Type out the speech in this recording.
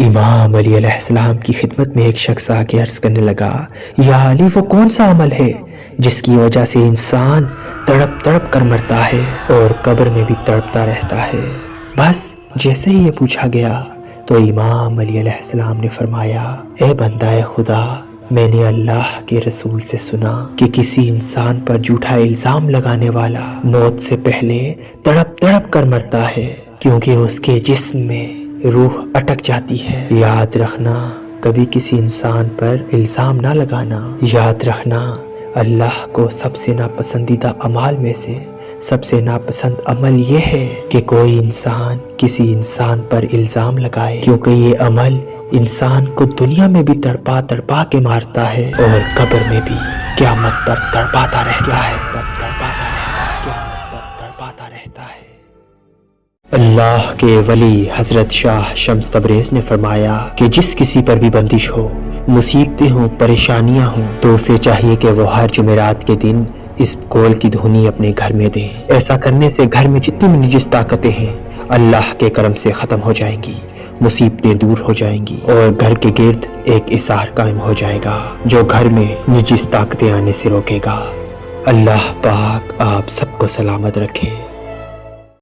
امام علی علیہ السلام کی خدمت میں ایک شخص آ کے عرض کرنے لگا، یا علی، وہ کون سا عمل ہے جس کی وجہ سے انسان تڑپ تڑپ کر مرتا ہے اور قبر میں بھی تڑپتا رہتا ہے؟ بس جیسے ہی یہ پوچھا گیا تو امام علی علیہ السلام نے فرمایا، اے بندہ خدا، میں نے اللہ کے رسول سے سنا کہ کسی انسان پر جھوٹا الزام لگانے والا موت سے پہلے تڑپ تڑپ کر مرتا ہے، کیونکہ اس کے جسم میں روح اٹک جاتی ہے۔ یاد رکھنا، کبھی کسی انسان پر الزام نہ لگانا۔ یاد رکھنا، اللہ کو سب سے ناپسندیدہ اعمال میں سے سب سے ناپسند عمل یہ ہے کہ کوئی انسان کسی انسان پر الزام لگائے، کیونکہ یہ عمل انسان کو دنیا میں بھی تڑپا تڑپا کے مارتا ہے اور قبر میں بھی قیامت تک تڑپاتا رہتا ہے۔ اللہ کے ولی حضرت شاہ شمس تبریز نے فرمایا کہ جس کسی پر بھی بندش ہو، مصیبتیں ہوں، پریشانیاں ہوں، تو اسے چاہیے کہ وہ ہر جمعرات کے دن اس قول کی دھنی اپنے گھر میں دیں۔ ایسا کرنے سے گھر میں جتنی بھی نجس طاقتیں ہیں اللہ کے کرم سے ختم ہو جائیں گی، مصیبتیں دور ہو جائیں گی اور گھر کے گرد ایک اثار قائم ہو جائے گا جو گھر میں نجس طاقتیں آنے سے روکے گا۔ اللہ پاک آپ سب کو سلامت رکھے۔